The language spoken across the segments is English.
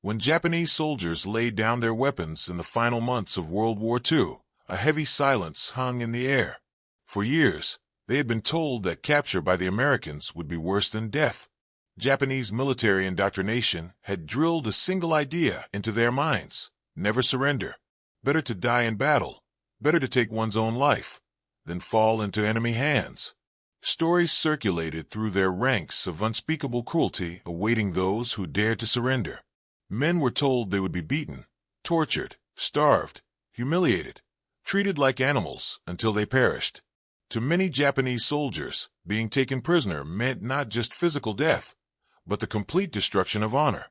When Japanese soldiers laid down their weapons in the final months of World War II, a heavy silence hung in the air. For years, they had been told that capture by the Americans would be worse than death. Japanese military indoctrination had drilled a single idea into their minds: never surrender. Better to die in battle, better to take one's own life, than fall into enemy hands. Stories circulated through their ranks of unspeakable cruelty awaiting those who dared to surrender. Men were told they would be beaten, tortured, starved, humiliated, treated like animals until they perished. To many Japanese soldiers, being taken prisoner meant not just physical death, but the complete destruction of honor.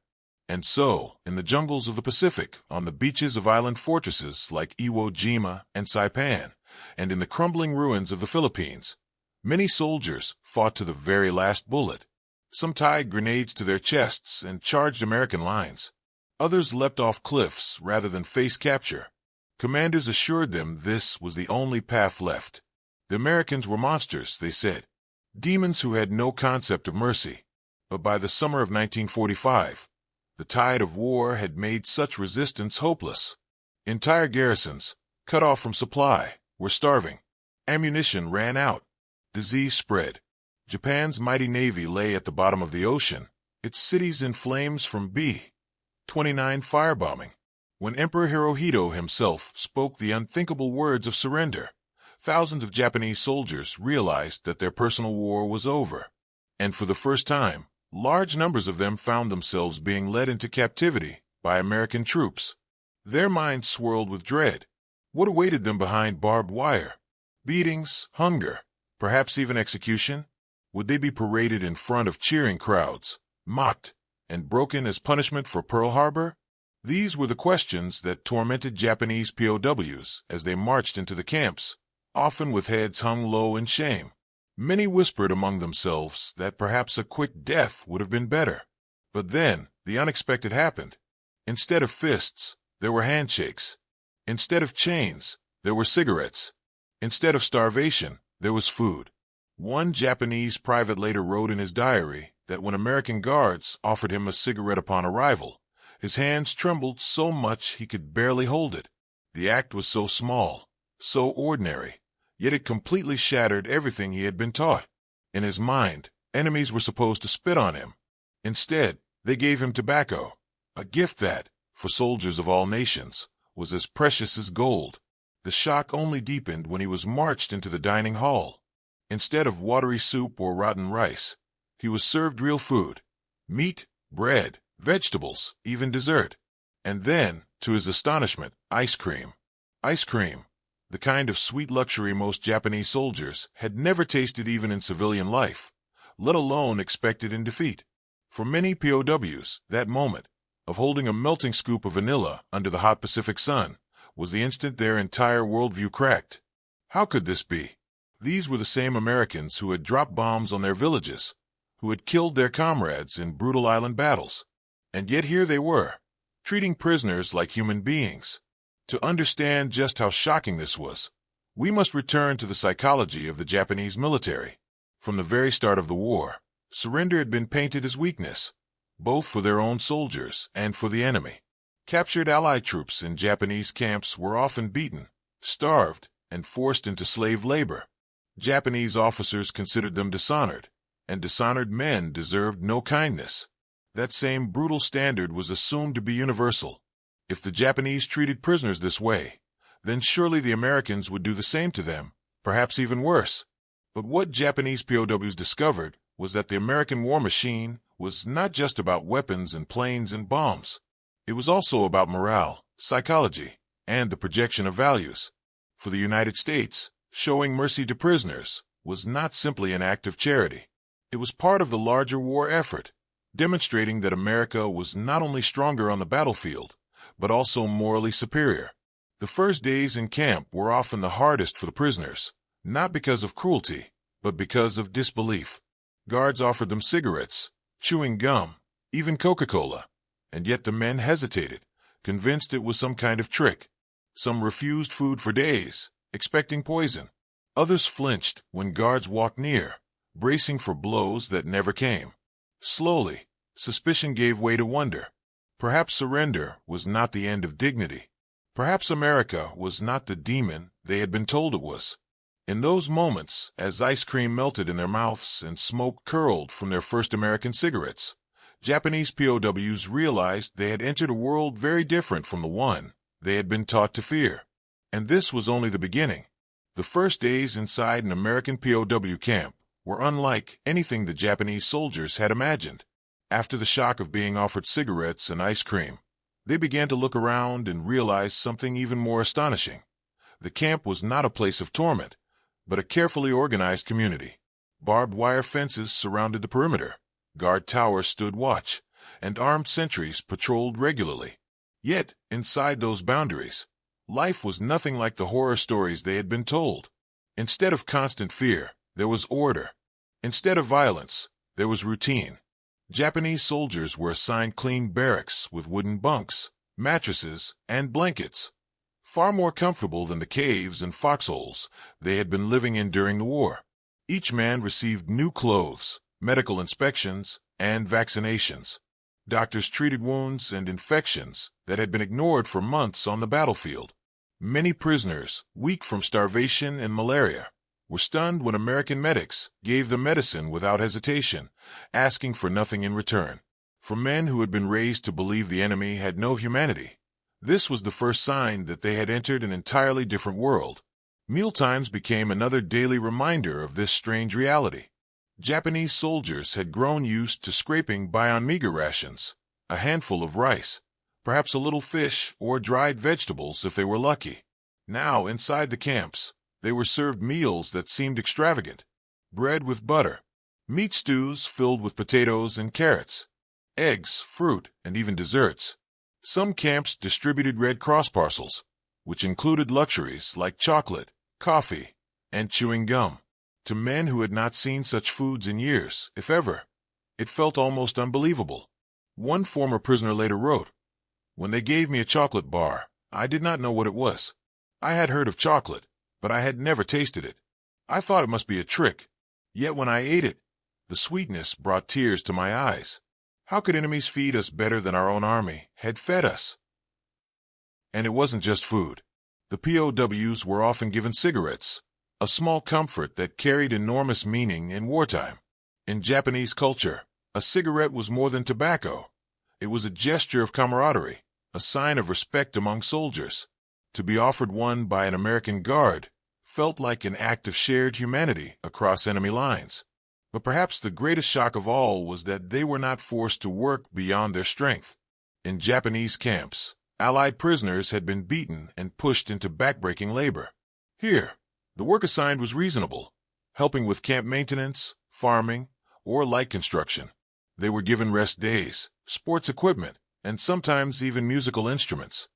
And so, in the jungles of the Pacific, on the beaches of island fortresses like Iwo Jima and Saipan, and in the crumbling ruins of the Philippines, many soldiers fought to the very last bullet. Some tied grenades to their chests and charged American lines. Others leapt off cliffs rather than face capture. Commanders assured them this was the only path left. The Americans were monsters, they said, demons who had no concept of mercy. But by the summer of 1945, the tide of war had made such resistance hopeless. Entire garrisons, cut off from supply, were starving. Ammunition ran out. Disease spread. Japan's mighty navy lay at the bottom of the ocean, its cities in flames from B-29 firebombing. When Emperor Hirohito himself spoke the unthinkable words of surrender, thousands of Japanese soldiers realized that their personal war was over. And for the first time, large numbers of them found themselves being led into captivity by American troops. Their minds swirled with dread. What awaited them behind barbed wire? Beatings, hunger, perhaps even execution? Would they be paraded in front of cheering crowds, mocked, and broken as punishment for Pearl Harbor? These were the questions that tormented Japanese POWs as they marched into the camps, often with heads hung low in shame. Many whispered among themselves that perhaps a quick death would have been better. But then, the unexpected happened. Instead of fists, there were handshakes. Instead of chains, there were cigarettes. Instead of starvation, there was food. One Japanese private later wrote in his diary that when American guards offered him a cigarette upon arrival, his hands trembled so much he could barely hold it. The act was so small, so ordinary, yet it completely shattered everything he had been taught. In his mind, enemies were supposed to spit on him. Instead, they gave him tobacco, a gift that, for soldiers of all nations, was as precious as gold. The shock only deepened when he was marched into the dining hall. Instead of watery soup or rotten rice, he was served real food: meat, bread, vegetables, even dessert. And then, to his astonishment, ice cream. Ice cream, the kind of sweet luxury most Japanese soldiers had never tasted even in civilian life, let alone expected in defeat. For many POWs, that moment, of holding a melting scoop of vanilla under the hot Pacific sun, was the instant their entire worldview cracked. How could this be? These were the same Americans who had dropped bombs on their villages, who had killed their comrades in brutal island battles. And yet here they were, treating prisoners like human beings. To understand just how shocking this was, we must return to the psychology of the Japanese military. From the very start of the war, surrender had been painted as weakness, both for their own soldiers and for the enemy. Captured Allied troops in Japanese camps were often beaten, starved, and forced into slave labor. Japanese officers considered them dishonored, and dishonored men deserved no kindness. That same brutal standard was assumed to be universal. If the Japanese treated prisoners this way, then surely the Americans would do the same to them, perhaps even worse. But what Japanese POWs discovered was that the American war machine was not just about weapons and planes and bombs. It was also about morale, psychology, and the projection of values. For the United States, showing mercy to prisoners was not simply an act of charity. It was part of the larger war effort, demonstrating that America was not only stronger on the battlefield, but also morally superior. The first days in camp were often the hardest for the prisoners, not because of cruelty, but because of disbelief. Guards offered them cigarettes, chewing gum, even Coca-Cola, and yet the men hesitated, convinced it was some kind of trick. Some refused food for days, expecting poison. Others flinched when guards walked near, bracing for blows that never came. Slowly, suspicion gave way to wonder. Perhaps surrender was not the end of dignity. Perhaps America was not the demon they had been told it was. In those moments, as ice cream melted in their mouths and smoke curled from their first American cigarettes, Japanese POWs realized they had entered a world very different from the one they had been taught to fear. And this was only the beginning. The first days inside an American POW camp were unlike anything the Japanese soldiers had imagined. After the shock of being offered cigarettes and ice cream, they began to look around and realize something even more astonishing. The camp was not a place of torment, but a carefully organized community. Barbed wire fences surrounded the perimeter, guard towers stood watch, and armed sentries patrolled regularly. Yet, inside those boundaries, life was nothing like the horror stories they had been told. Instead of constant fear, there was order. Instead of violence, there was routine. Japanese soldiers were assigned clean barracks with wooden bunks, mattresses, and blankets, far more comfortable than the caves and foxholes they had been living in during the war. Each man received new clothes, medical inspections, and vaccinations. Doctors treated wounds and infections that had been ignored for months on the battlefield. Many prisoners, weak from starvation and malaria, were stunned when American medics gave them medicine without hesitation, asking for nothing in return. For men who had been raised to believe the enemy had no humanity, this was the first sign that they had entered an entirely different world. Mealtimes became another daily reminder of this strange reality. Japanese soldiers had grown used to scraping by on meager rations, a handful of rice, perhaps a little fish or dried vegetables if they were lucky. Now, inside the camps, they were served meals that seemed extravagant. Bread with butter, meat stews filled with potatoes and carrots, eggs, fruit, and even desserts. Some camps distributed Red Cross parcels, which included luxuries like chocolate, coffee, and chewing gum. To men who had not seen such foods in years, if ever, it felt almost unbelievable. One former prisoner later wrote, "When they gave me a chocolate bar, I did not know what it was. I had heard of chocolate, but I had never tasted it. I thought it must be a trick. Yet when I ate it, the sweetness brought tears to my eyes. How could enemies feed us better than our own army had fed us?" And it wasn't just food. The POWs were often given cigarettes, a small comfort that carried enormous meaning in wartime. In Japanese culture, a cigarette was more than tobacco. It was a gesture of camaraderie, a sign of respect among soldiers. To be offered one by an American guard felt like an act of shared humanity across enemy lines. But perhaps the greatest shock of all was that they were not forced to work beyond their strength. In Japanese camps, Allied prisoners had been beaten and pushed into backbreaking labor. Here, the work assigned was reasonable, helping with camp maintenance, farming, or light construction. They were given rest days, sports equipment, and sometimes even musical instruments.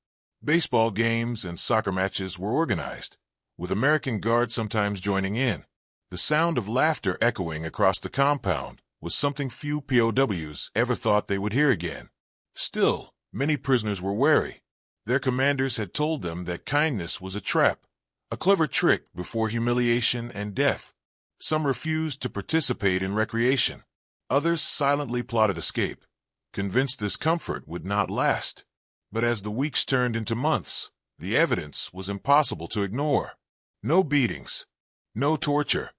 Baseball games and soccer matches were organized, with American guards sometimes joining in. The sound of laughter echoing across the compound was something few POWs ever thought they would hear again. Still, many prisoners were wary. Their commanders had told them that kindness was a trap, a clever trick before humiliation and death. Some refused to participate in recreation. Others silently plotted escape, convinced this comfort would not last. But as the weeks turned into months, the evidence was impossible to ignore. No beatings, no torture,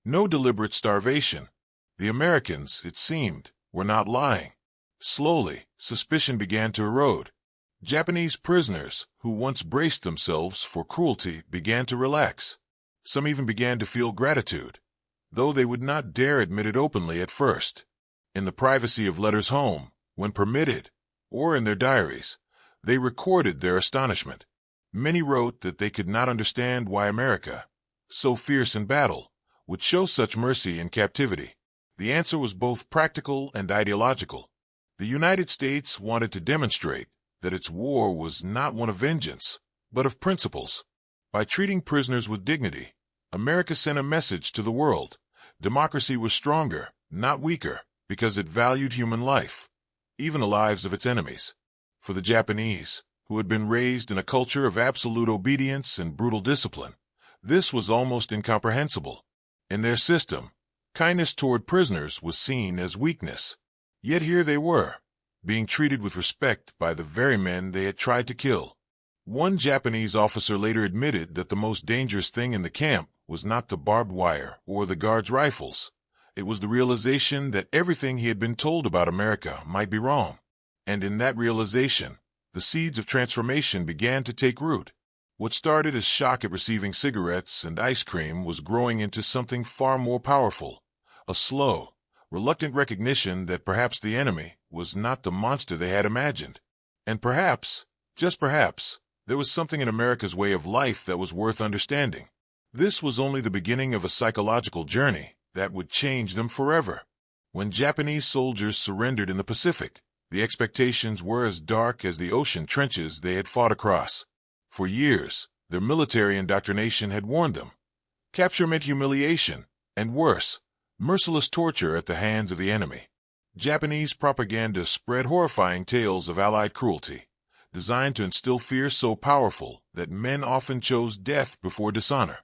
no deliberate starvation. The Americans, it seemed, were not lying. Slowly, suspicion began to erode. Japanese prisoners who once braced themselves for cruelty began to relax. Some even began to feel gratitude, though they would not dare admit it openly at first. In the privacy of letters home, when permitted, or in their diaries, they recorded their astonishment. Many wrote that they could not understand why America, so fierce in battle, would show such mercy in captivity. The answer was both practical and ideological. The United States wanted to demonstrate that its war was not one of vengeance, but of principles. By treating prisoners with dignity, America sent a message to the world. Democracy was stronger, not weaker, because it valued human life, even the lives of its enemies. For the Japanese, who had been raised in a culture of absolute obedience and brutal discipline, this was almost incomprehensible. In their system, kindness toward prisoners was seen as weakness. Yet here they were, being treated with respect by the very men they had tried to kill. One Japanese officer later admitted that the most dangerous thing in the camp was not the barbed wire or the guards' rifles. It was the realization that everything he had been told about America might be wrong. And in that realization, the seeds of transformation began to take root. What started as shock at receiving cigarettes and ice cream was growing into something far more powerful, a slow, reluctant recognition that perhaps the enemy was not the monster they had imagined. And perhaps, just perhaps, there was something in America's way of life that was worth understanding. This was only the beginning of a psychological journey that would change them forever. When Japanese soldiers surrendered in the Pacific, the expectations were as dark as the ocean trenches they had fought across. For years, their military indoctrination had warned them. Capture meant humiliation, and worse, merciless torture at the hands of the enemy. Japanese propaganda spread horrifying tales of Allied cruelty, designed to instill fear so powerful that men often chose death before dishonor.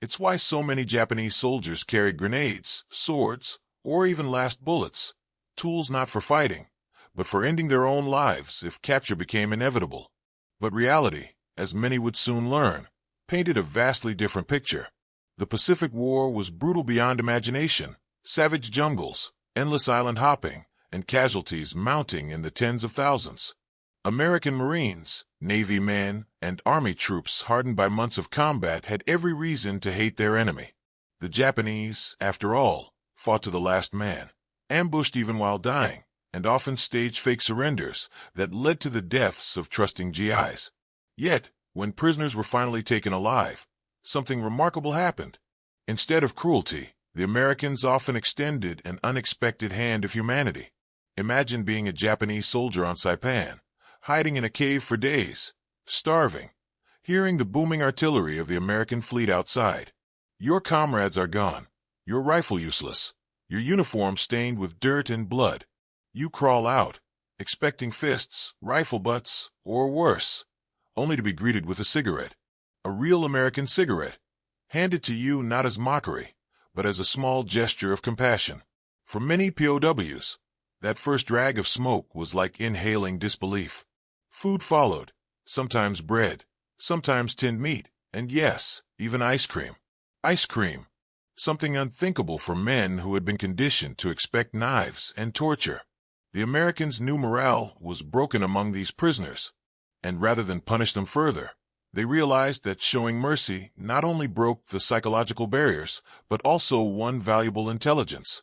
It's why so many Japanese soldiers carried grenades, swords, or even last bullets, tools not for fighting, but for ending their own lives if capture became inevitable. But reality, as many would soon learn, painted a vastly different picture. The Pacific War was brutal beyond imagination, savage jungles, endless island hopping, and casualties mounting in the tens of thousands. American Marines, Navy men, and Army troops hardened by months of combat had every reason to hate their enemy. The Japanese, after all, fought to the last man, ambushed even while dying, and often staged fake surrenders that led to the deaths of trusting GIs. Yet, when prisoners were finally taken alive, something remarkable happened. Instead of cruelty, the Americans often extended an unexpected hand of humanity. Imagine being a Japanese soldier on Saipan, hiding in a cave for days, starving, hearing the booming artillery of the American fleet outside. Your comrades are gone, your rifle useless, your uniform stained with dirt and blood. You crawl out, expecting fists, rifle butts, or worse, only to be greeted with a cigarette. A real American cigarette, handed to you not as mockery, but as a small gesture of compassion. For many POWs, that first drag of smoke was like inhaling disbelief. Food followed, sometimes bread, sometimes tinned meat, and yes, even ice cream. Ice cream, something unthinkable for men who had been conditioned to expect knives and torture. The Americans knew morale was broken among these prisoners, and rather than punish them further, they realized that showing mercy not only broke the psychological barriers, but also won valuable intelligence.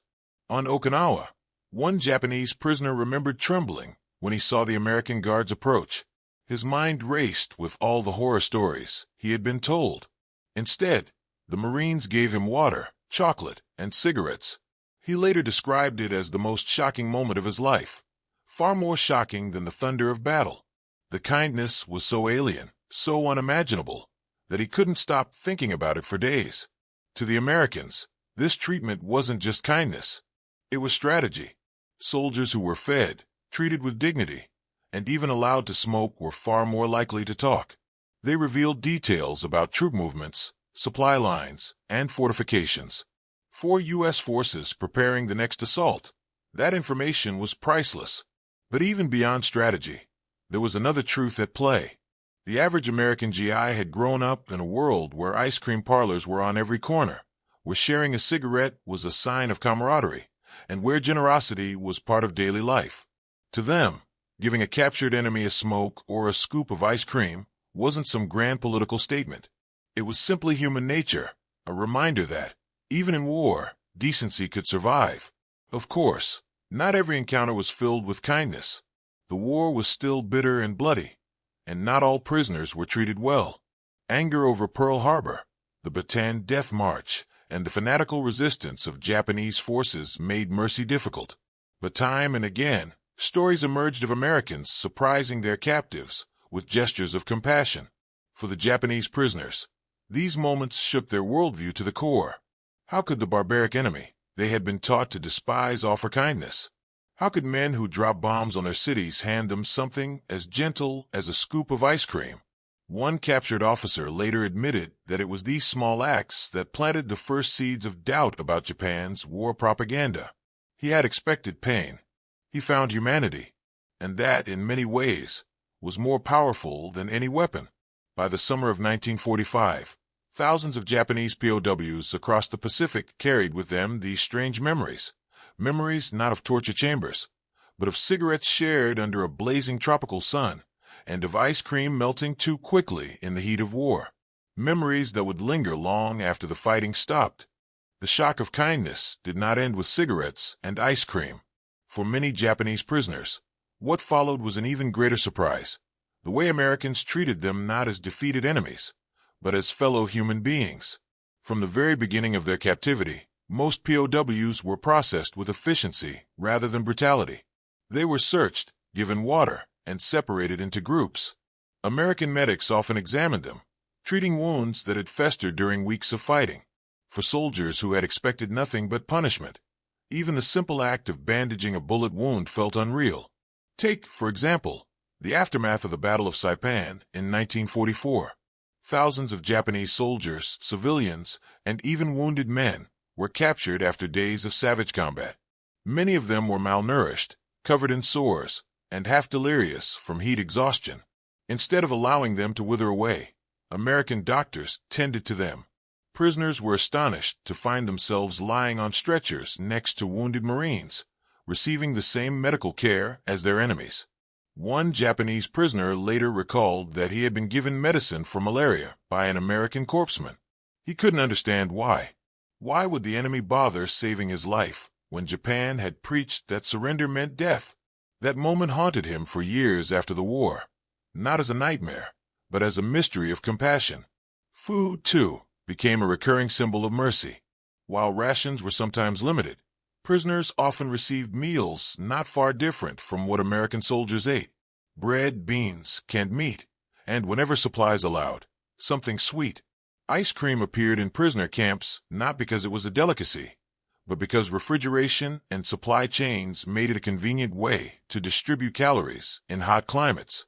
On Okinawa, one Japanese prisoner remembered trembling when he saw the American guards approach. His mind raced with all the horror stories he had been told. Instead, the Marines gave him water, chocolate, and cigarettes. He later described it as the most shocking moment of his life, far more shocking than the thunder of battle. The kindness was so alien, so unimaginable, that he couldn't stop thinking about it for days. To the Americans, this treatment wasn't just kindness. It was strategy. Soldiers who were fed, treated with dignity, and even allowed to smoke were far more likely to talk. They revealed details about troop movements, supply lines, and fortifications. For U.S. forces preparing the next assault, that information was priceless. But even beyond strategy, there was another truth at play. The average American GI had grown up in a world where ice cream parlors were on every corner, where sharing a cigarette was a sign of camaraderie, and where generosity was part of daily life. To them, giving a captured enemy a smoke or a scoop of ice cream wasn't some grand political statement. It was simply human nature, a reminder that, even in war, decency could survive. Of course, not every encounter was filled with kindness. The war was still bitter and bloody, and not all prisoners were treated well. Anger over Pearl Harbor, the Bataan Death March, and the fanatical resistance of Japanese forces made mercy difficult. But time and again, stories emerged of Americans surprising their captives with gestures of compassion. For the Japanese prisoners, these moments shook their worldview to the core. How could the barbaric enemy they had been taught to despise offer kindness? How could men who dropped bombs on their cities hand them something as gentle as a scoop of ice cream? One captured officer later admitted that it was these small acts that planted the first seeds of doubt about Japan's war propaganda. He had expected pain. He found humanity. and that, in many ways, was more powerful than any weapon. By the summer of 1945, thousands of Japanese POWs across the Pacific carried with them these strange memories. Memories not of torture chambers, but of cigarettes shared under a blazing tropical sun, and of ice cream melting too quickly in the heat of war. Memories that would linger long after the fighting stopped. The shock of kindness did not end with cigarettes and ice cream. For many Japanese prisoners, what followed was an even greater surprise. The way Americans treated them not as defeated enemies, but as fellow human beings. From the very beginning of their captivity, most POWs were processed with efficiency rather than brutality. They were searched, given water, and separated into groups. American medics often examined them, treating wounds that had festered during weeks of fighting. For soldiers who had expected nothing but punishment, even the simple act of bandaging a bullet wound felt unreal. Take, for example, the aftermath of the Battle of Saipan in 1944. Thousands of Japanese soldiers, civilians, and even wounded men were captured after days of savage combat. Many of them were malnourished, covered in sores, and half delirious from heat exhaustion. Instead of allowing them to wither away, American doctors tended to them. Prisoners were astonished to find themselves lying on stretchers next to wounded Marines, receiving the same medical care as their enemies. One Japanese prisoner later recalled that he had been given medicine for malaria by an American corpsman. He couldn't understand why. Why would the enemy bother saving his life when Japan had preached that surrender meant death? That moment haunted him for years after the war, not as a nightmare, but as a mystery of compassion. Food, too, became a recurring symbol of mercy. While rations were sometimes limited, prisoners often received meals not far different from what American soldiers ate. Bread, beans, canned meat, and whenever supplies allowed, something sweet. Ice cream appeared in prisoner camps not because it was a delicacy, but because refrigeration and supply chains made it a convenient way to distribute calories in hot climates.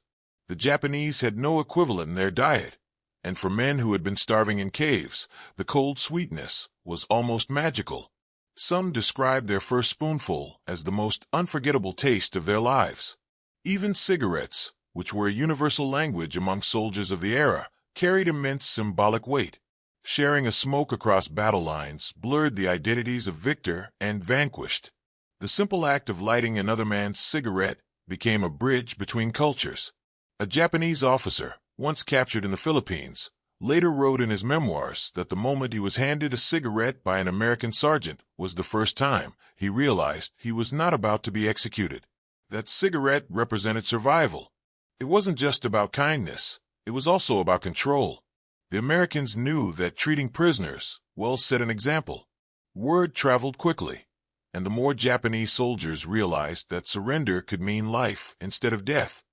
The Japanese had no equivalent in their diet, and for men who had been starving in caves, the cold sweetness was almost magical. Some described their first spoonful as the most unforgettable taste of their lives. Even cigarettes, which were a universal language among soldiers of the era, carried immense symbolic weight. Sharing a smoke across battle lines blurred the identities of victor and vanquished. The simple act of lighting another man's cigarette became a bridge between cultures. A Japanese officer, once captured in the Philippines, later wrote in his memoirs that the moment he was handed a cigarette by an American sergeant was the first time he realized he was not about to be executed. That cigarette represented survival. It wasn't just about kindness, it was also about control. The Americans knew that treating prisoners well set an example. Word traveled quickly, and the more Japanese soldiers realized that surrender could mean life instead of death,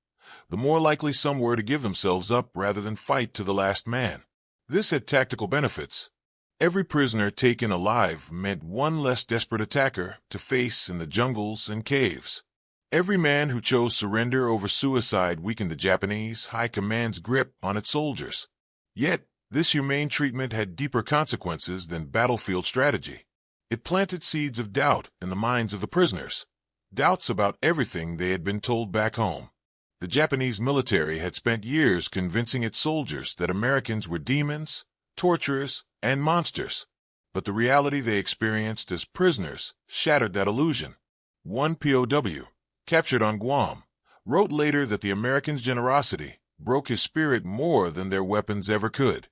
the more likely some were to give themselves up rather than fight to the last man. This had tactical benefits. Every prisoner taken alive meant one less desperate attacker to face in the jungles and caves. Every man who chose surrender over suicide weakened the Japanese high command's grip on its soldiers. Yet, this humane treatment had deeper consequences than battlefield strategy. It planted seeds of doubt in the minds of the prisoners, doubts about everything they had been told back home. The Japanese military had spent years convincing its soldiers that Americans were demons, torturers, and monsters. But the reality they experienced as prisoners shattered that illusion. One POW, captured on Guam, wrote later that the Americans' generosity broke his spirit more than their weapons ever could.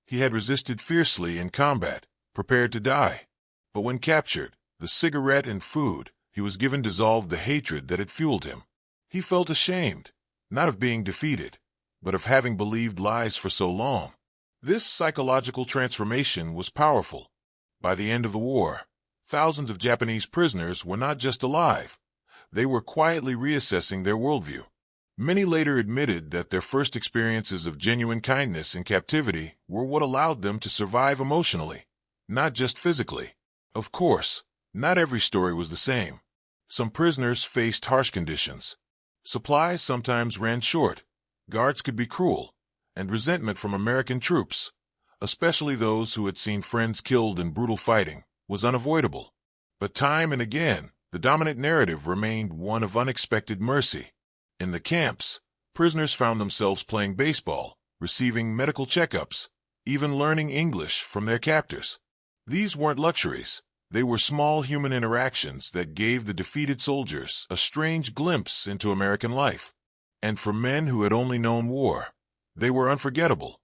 He had resisted fiercely in combat, prepared to die. But when captured, the cigarette and food he was given dissolved the hatred that had fueled him. He felt ashamed, not of being defeated, but of having believed lies for so long. This psychological transformation was powerful. By the end of the war, thousands of Japanese prisoners were not just alive, they were quietly reassessing their worldview. Many later admitted that their first experiences of genuine kindness in captivity were what allowed them to survive emotionally, not just physically. Of course, not every story was the same. Some prisoners faced harsh conditions. Supplies sometimes ran short, guards could be cruel, and resentment from American troops, especially those who had seen friends killed in brutal fighting, was unavoidable. But time and again, The dominant narrative remained one of unexpected mercy. In the camps, prisoners found themselves playing baseball, receiving medical checkups, even learning English from their captors. These weren't luxuries. They were small human interactions that gave the defeated soldiers a strange glimpse into American life. And for men who had only known war, they were unforgettable.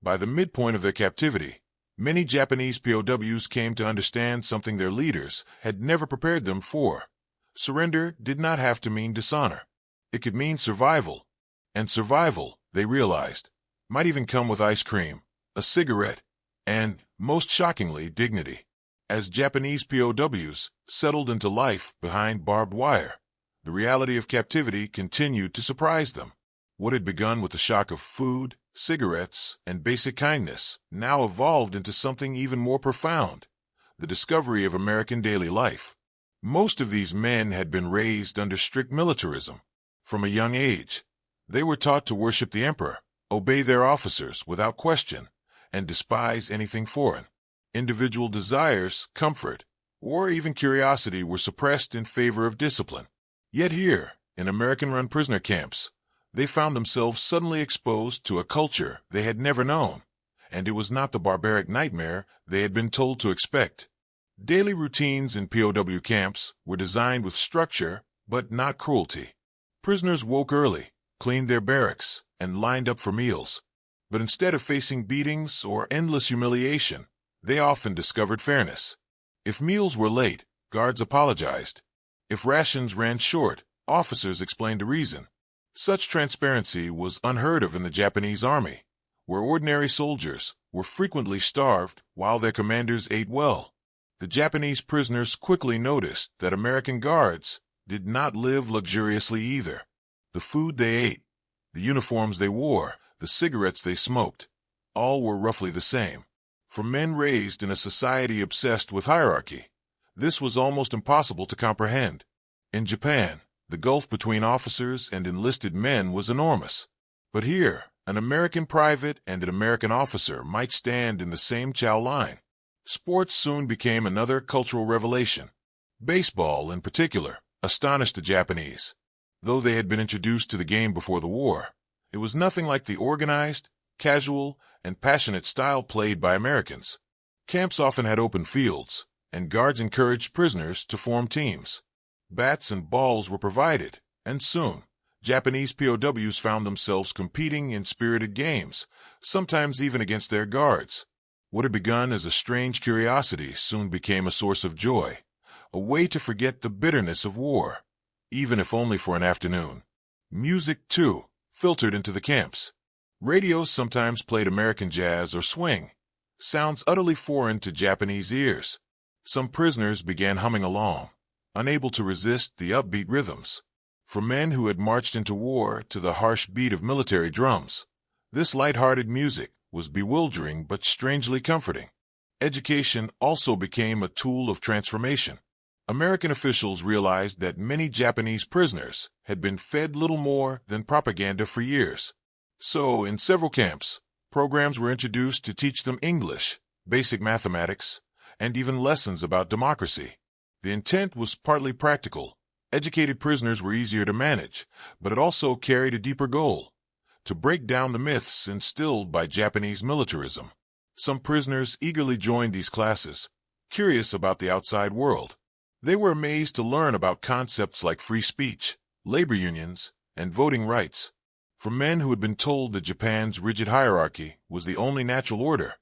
By the midpoint of their captivity, many Japanese POWs came to understand something their leaders had never prepared them for. Surrender did not have to mean dishonor. It could mean survival. And survival, they realized, might even come with ice cream, a cigarette, and, most shockingly, dignity. As Japanese POWs settled into life behind barbed wire, the reality of captivity continued to surprise them. What had begun with the shock of food, cigarettes, and basic kindness now evolved into something even more profound: the discovery of American daily life. Most of these men had been raised under strict militarism. From a young age, they were taught to worship the emperor, obey their officers without question, and despise anything foreign. Individual desires, comfort, or even curiosity were suppressed in favor of discipline. Yet here, in American-run prisoner camps, they found themselves suddenly exposed to a culture they had never known, and it was not the barbaric nightmare they had been told to expect. Daily routines in POW camps were designed with structure, but not cruelty. Prisoners woke early, cleaned their barracks, and lined up for meals. But instead of facing beatings or endless humiliation, they often discovered fairness. If meals were late, guards apologized. If rations ran short, officers explained the reason. Such transparency was unheard of in the Japanese army, where ordinary soldiers were frequently starved while their commanders ate well. The Japanese prisoners quickly noticed that American guards did not live luxuriously either. The food they ate, the uniforms they wore, the cigarettes they smoked, all were roughly the same. For men raised in a society obsessed with hierarchy, this was almost impossible to comprehend. In Japan, the gulf between officers and enlisted men was enormous. But here, an American private and an American officer might stand in the same chow line. Sports soon became another cultural revelation. Baseball, in particular, astonished the Japanese. Though they had been introduced to the game before the war, it was nothing like the organized, casual, and passionate style played by Americans. Camps often had open fields, and guards encouraged prisoners to form teams. Bats and balls were provided, and soon, Japanese POWs found themselves competing in spirited games, sometimes even against their guards. What had begun as a strange curiosity soon became a source of joy, a way to forget the bitterness of war, even if only for an afternoon. Music, too, filtered into the camps. Radios sometimes played American jazz or swing, sounds utterly foreign to Japanese ears. Some prisoners began humming along, unable to resist the upbeat rhythms. For men who had marched into war to the harsh beat of military drums, this light-hearted music was bewildering but strangely comforting. Education also became a tool of transformation. American officials realized that many Japanese prisoners had been fed little more than propaganda for years. So, in several camps, programs were introduced to teach them English, basic mathematics, and even lessons about democracy. The intent was partly practical. Educated prisoners were easier to manage, but it also carried a deeper goal: to break down the myths instilled by Japanese militarism. Some prisoners eagerly joined these classes, curious about the outside world. They were amazed to learn about concepts like free speech, labor unions, and voting rights. For men who had been told that Japan's rigid hierarchy was the only natural order,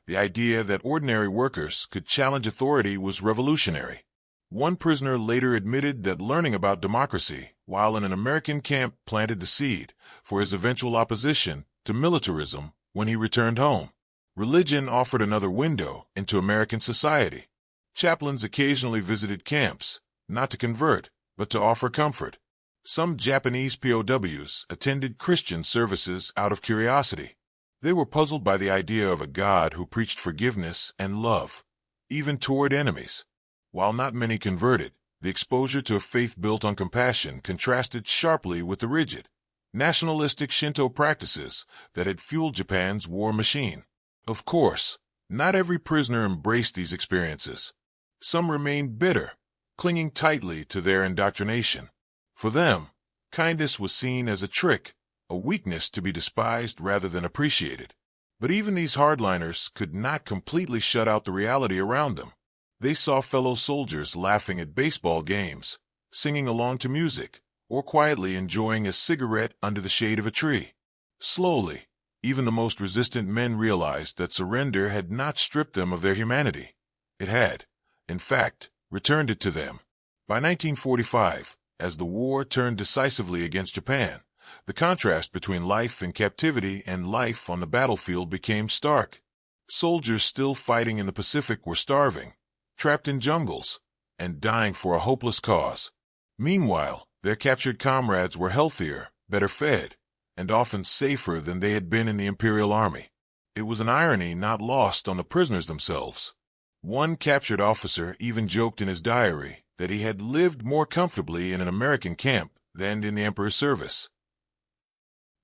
the idea that ordinary workers could challenge authority was revolutionary. One prisoner later admitted that learning about democracy while in an American camp planted the seed for his eventual opposition to militarism when he returned home. Religion offered another window into American society. Chaplains occasionally visited camps, not to convert, but to offer comfort. Some Japanese POWs attended Christian services out of curiosity. They were puzzled by the idea of a God who preached forgiveness and love, even toward enemies. While not many converted, the exposure to a faith built on compassion contrasted sharply with the rigid, nationalistic Shinto practices that had fueled Japan's war machine. Of course, not every prisoner embraced these experiences. Some remained bitter, clinging tightly to their indoctrination. For them, kindness was seen as a trick, a weakness to be despised rather than appreciated. But even these hardliners could not completely shut out the reality around them. They saw fellow soldiers laughing at baseball games, singing along to music, or quietly enjoying a cigarette under the shade of a tree. Slowly, even the most resistant men realized that surrender had not stripped them of their humanity. It had, in fact, returned it to them. By 1945, as the war turned decisively against Japan, the contrast between life in captivity and life on the battlefield became stark. Soldiers still fighting in the Pacific were starving, trapped in jungles, and dying for a hopeless cause. Meanwhile, their captured comrades were healthier, better fed, and often safer than they had been in the Imperial Army. It was an irony not lost on the prisoners themselves. One captured officer even joked in his diary that he had lived more comfortably in an American camp than in the Emperor's service.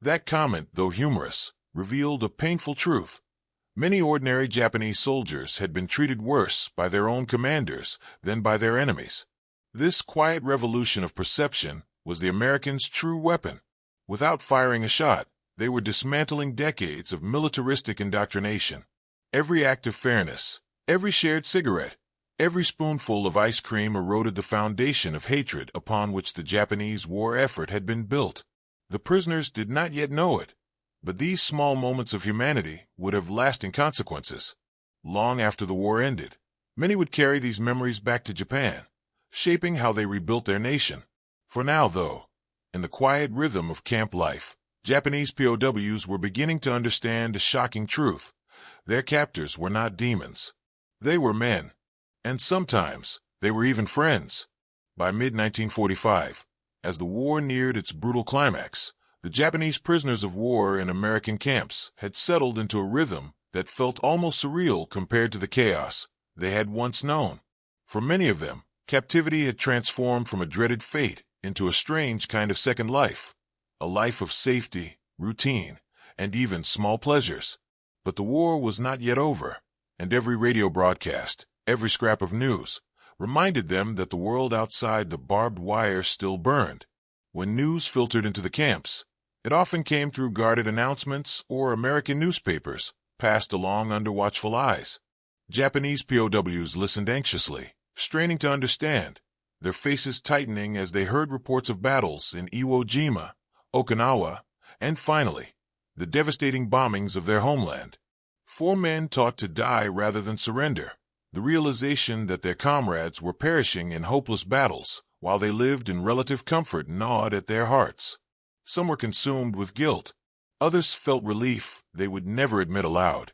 That comment, though humorous, revealed a painful truth. Many ordinary Japanese soldiers had been treated worse by their own commanders than by their enemies. This quiet revolution of perception was the Americans' true weapon. Without firing a shot, they were dismantling decades of militaristic indoctrination. Every act of fairness, every shared cigarette, every spoonful of ice cream eroded the foundation of hatred upon which the Japanese war effort had been built. The prisoners did not yet know it, but these small moments of humanity would have lasting consequences. Long after the war ended, many would carry these memories back to Japan, shaping how they rebuilt their nation. For now, though, in the quiet rhythm of camp life, Japanese POWs were beginning to understand a shocking truth. Their captors were not demons. They were men. And sometimes, they were even friends. By mid-1945, as the war neared its brutal climax, the Japanese prisoners of war in American camps had settled into a rhythm that felt almost surreal compared to the chaos they had once known. For many of them, captivity had transformed from a dreaded fate into a strange kind of second life, a life of safety, routine, and even small pleasures. But the war was not yet over, and every radio broadcast, every scrap of news, reminded them that the world outside the barbed wire still burned. When news filtered into the camps, it often came through guarded announcements or American newspapers, passed along under watchful eyes. Japanese POWs listened anxiously, straining to understand, their faces tightening as they heard reports of battles in Iwo Jima, Okinawa, and finally, the devastating bombings of their homeland. 4 men taught to die rather than surrender, the realization that their comrades were perishing in hopeless battles while they lived in relative comfort gnawed at their hearts. Some were consumed with guilt. Others felt relief they would never admit aloud.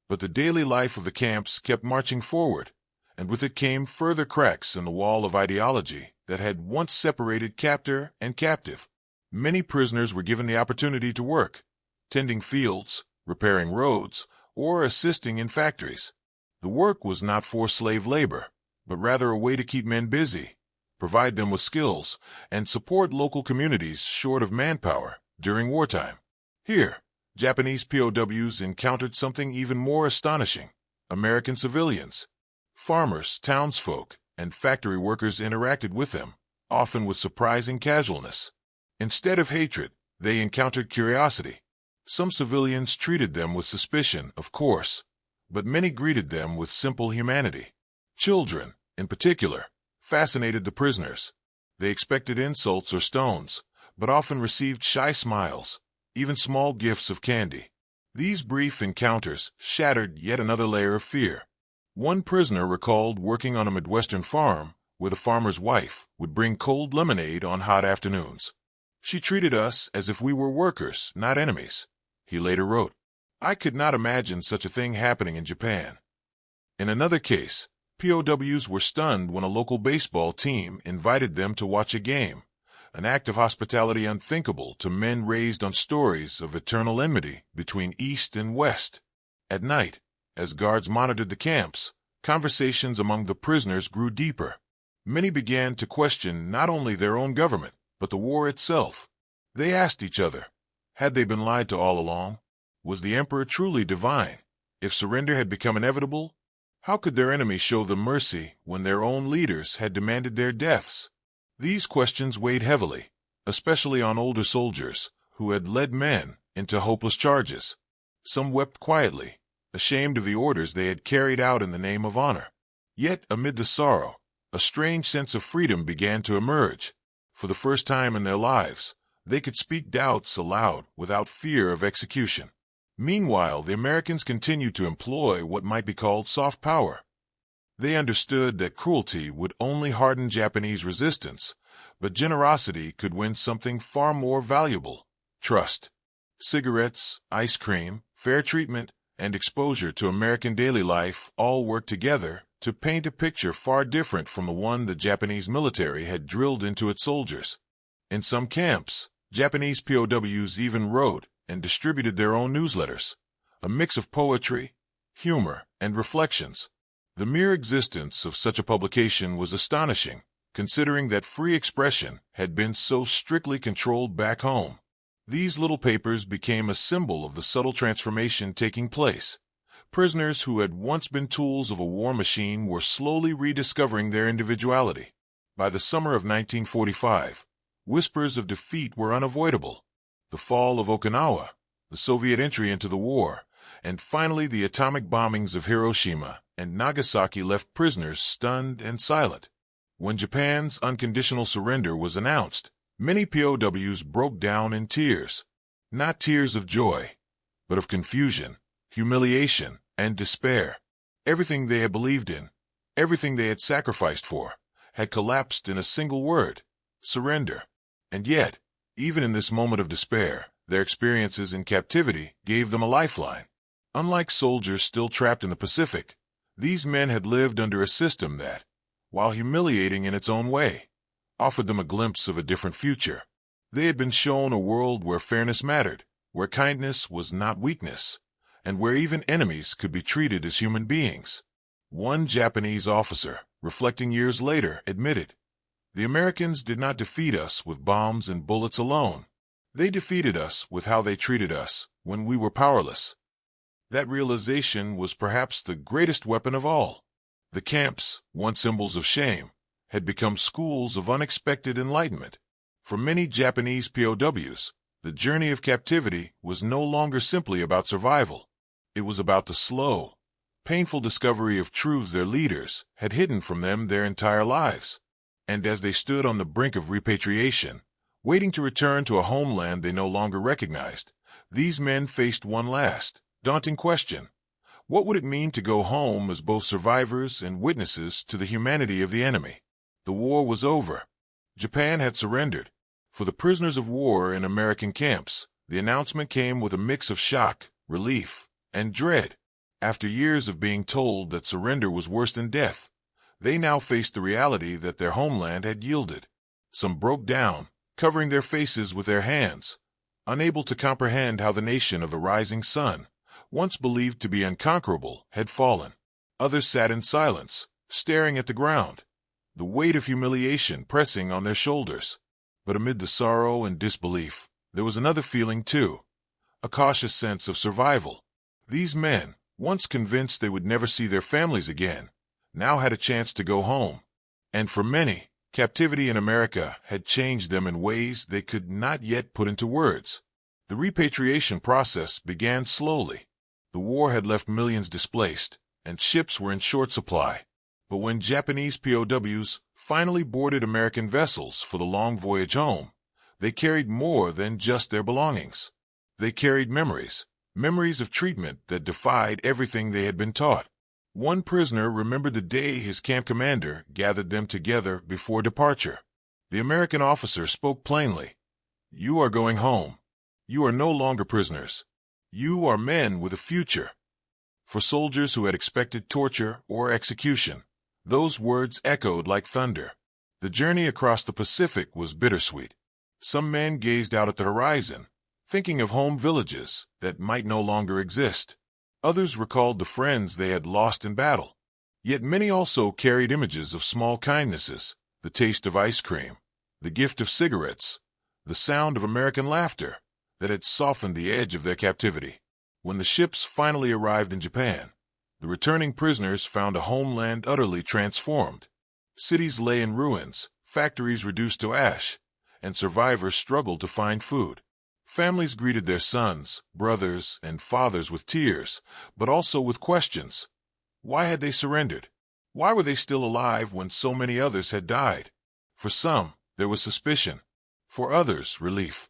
But the daily life of the camps kept marching forward, and with it came further cracks in the wall of ideology that had once separated captor and captive. Many prisoners were given the opportunity to work, tending fields, repairing roads, or assisting in factories. The work was not for slave labor, but rather a way to keep men busy, provide them with skills, and support local communities short of manpower during wartime. Here, Japanese POWs encountered something even more astonishing. American civilians, farmers, townsfolk, and factory workers interacted with them, often with surprising casualness. Instead of hatred, they encountered curiosity. Some civilians treated them with suspicion, of course, but many greeted them with simple humanity. Children, in particular, fascinated the prisoners. They expected insults or stones, but often received shy smiles, even small gifts of candy. These brief encounters shattered yet another layer of fear. One prisoner recalled working on a Midwestern farm where the farmer's wife would bring cold lemonade on hot afternoons. "She treated us as if we were workers, not enemies," he later wrote. "I could not imagine such a thing happening in Japan." In another case, POWs were stunned when a local baseball team invited them to watch a game, an act of hospitality unthinkable to men raised on stories of eternal enmity between East and West. At night, as guards monitored the camps, conversations among the prisoners grew deeper. Many began to question not only their own government, but the war itself. They asked each other, had they been lied to all along? Was the emperor truly divine? If surrender had become inevitable, How could their enemies show them mercy when their own leaders had demanded their deaths? These questions weighed heavily, especially on older soldiers who had led men into hopeless charges. Some wept quietly, ashamed of the orders they had carried out in the name of honor. Yet, amid the sorrow, a strange sense of freedom began to emerge. For the first time in their lives, they could speak doubts aloud without fear of execution. Meanwhile, the Americans continued to employ what might be called soft power. They understood that cruelty would only harden Japanese resistance, but generosity could win something far more valuable: trust. Cigarettes, ice cream, fair treatment, and exposure to American daily life all worked together to paint a picture far different from the one the Japanese military had drilled into its soldiers. In some camps, Japanese POWs even wrote and distributed their own newsletters, a mix of poetry, humor, and reflections. The mere existence of such a publication was astonishing, considering that free expression had been so strictly controlled back home. These little papers became a symbol of the subtle transformation taking place. Prisoners who had once been tools of a war machine were slowly rediscovering their individuality. By the summer of 1945, whispers of defeat were unavoidable. The fall of Okinawa, the Soviet entry into the war, and finally the atomic bombings of Hiroshima and Nagasaki left prisoners stunned and silent. When Japan's unconditional surrender was announced, many POWs broke down in tears. Not tears of joy, but of confusion, humiliation, and despair. Everything they had believed in, everything they had sacrificed for, had collapsed in a single word: surrender. And yet, even in this moment of despair, their experiences in captivity gave them a lifeline. Unlike soldiers still trapped in the Pacific, these men had lived under a system that, while humiliating in its own way, offered them a glimpse of a different future. They had been shown a world where fairness mattered, where kindness was not weakness, and where even enemies could be treated as human beings. One Japanese officer, reflecting years later, admitted, "The Americans did not defeat us with bombs and bullets alone. They defeated us with how they treated us when we were powerless." That realization was perhaps the greatest weapon of all. The camps, once symbols of shame, had become schools of unexpected enlightenment. For many Japanese POWs, the journey of captivity was no longer simply about survival. It was about the slow, painful discovery of truths their leaders had hidden from them their entire lives. And as they stood on the brink of repatriation, waiting to return to a homeland they no longer recognized, these men faced one last, daunting question. What would it mean to go home as both survivors and witnesses to the humanity of the enemy? The war was over. Japan had surrendered. For the prisoners of war in American camps, the announcement came with a mix of shock, relief, and dread. After years of being told that surrender was worse than death, they now faced the reality that their homeland had yielded. Some broke down, covering their faces with their hands, unable to comprehend how the nation of the rising sun, once believed to be unconquerable, had fallen. Others sat in silence, staring at the ground, the weight of humiliation pressing on their shoulders. But amid the sorrow and disbelief, there was another feeling too, a cautious sense of survival. These men, once convinced they would never see their families again, now had a chance to go home. And for many, captivity in America had changed them in ways they could not yet put into words. The repatriation process began slowly. The war had left millions displaced, and ships were in short supply. But when Japanese POWs finally boarded American vessels for the long voyage home, they carried more than just their belongings. They carried memories, memories of treatment that defied everything they had been taught. One prisoner remembered the day his camp commander gathered them together before departure. The American officer spoke plainly. "You are going home. You are no longer prisoners. You are men with a future." For soldiers who had expected torture or execution, those words echoed like thunder. The journey across the Pacific was bittersweet. Some men gazed out at the horizon, thinking of home villages that might no longer exist. Others recalled the friends they had lost in battle. Yet many also carried images of small kindnesses, the taste of ice cream, the gift of cigarettes, the sound of American laughter that had softened the edge of their captivity. When the ships finally arrived in Japan, the The returning prisoners found a homeland utterly transformed. Cities lay in ruins, factories reduced to ash, and survivors struggled to find food. Families greeted their sons, brothers, and fathers with tears, but also with questions. Why had they surrendered? Why were they still alive when so many others had died? For some, there was suspicion. For others, relief.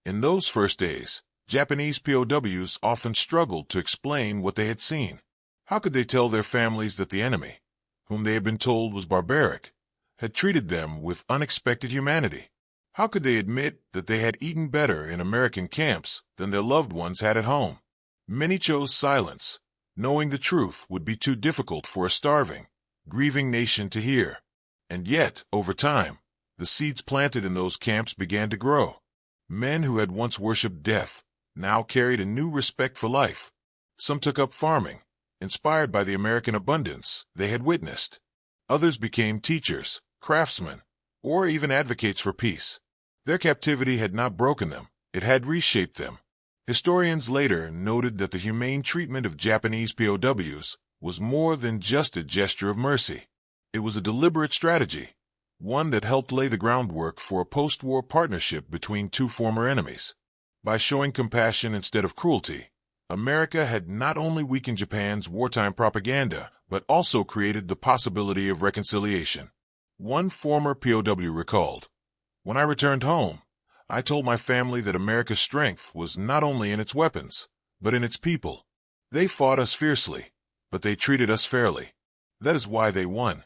In those first days, Japanese POWs often struggled to explain what they had seen. How could they tell their families that the enemy, whom they had been told was barbaric, had treated them with unexpected humanity? How could they admit that they had eaten better in American camps than their loved ones had at home? Many chose silence, knowing the truth would be too difficult for a starving, grieving nation to hear. And yet, over time, the seeds planted in those camps began to grow. Men who had once worshipped death now carried a new respect for life. Some took up farming, inspired by the American abundance they had witnessed. Others became teachers, craftsmen, or even advocates for peace. Their captivity had not broken them, it had reshaped them. Historians later noted that the humane treatment of Japanese POWs was more than just a gesture of mercy. It was a deliberate strategy, one that helped lay the groundwork for a post-war partnership between two former enemies. By showing compassion instead of cruelty, America had not only weakened Japan's wartime propaganda, but also created the possibility of reconciliation. One former POW recalled, "When I returned home, I told my family that America's strength was not only in its weapons, but in its people. They fought us fiercely, but they treated us fairly. That is why they won."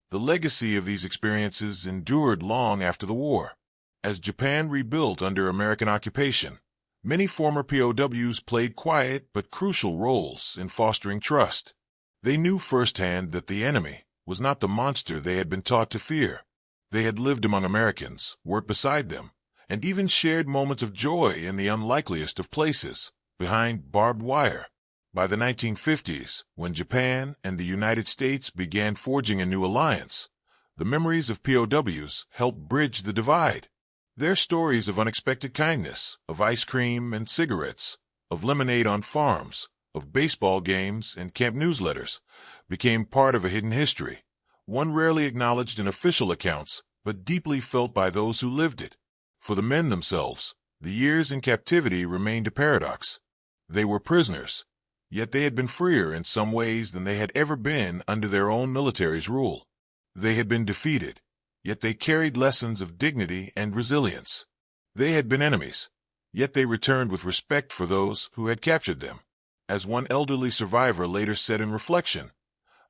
The legacy of these experiences endured long after the war. As Japan rebuilt under American occupation, many former POWs played quiet but crucial roles in fostering trust. They knew firsthand that the enemy was not the monster they had been taught to fear. They had lived among Americans, worked beside them, and even shared moments of joy in the unlikeliest of places, behind barbed wire. By the 1950s, when Japan and the United States began forging a new alliance, the memories of POWs helped bridge the divide. Their stories of unexpected kindness, of ice cream and cigarettes, of lemonade on farms, of baseball games and camp newsletters, became part of a hidden history, one rarely acknowledged in official accounts, but deeply felt by those who lived it. For the men themselves, the years in captivity remained a paradox. They were prisoners, yet they had been freer in some ways than they had ever been under their own military's rule. They had been defeated, yet they carried lessons of dignity and resilience. They had been enemies, yet they returned with respect for those who had captured them. As one elderly survivor later said in reflection,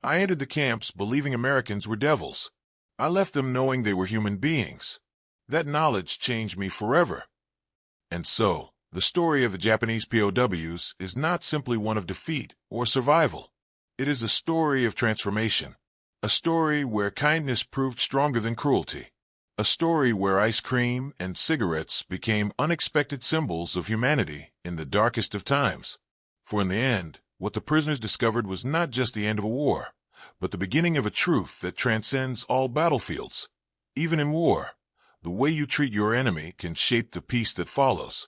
"I entered the camps believing Americans were devils. I left them knowing they were human beings. That knowledge changed me forever." And so, the story of the Japanese POWs is not simply one of defeat or survival. It is a story of transformation, a story where kindness proved stronger than cruelty, a story where ice cream and cigarettes became unexpected symbols of humanity in the darkest of times. For in the end, what the prisoners discovered was not just the end of a war, but the beginning of a truth that transcends all battlefields. Even in war, the way you treat your enemy can shape the peace that follows.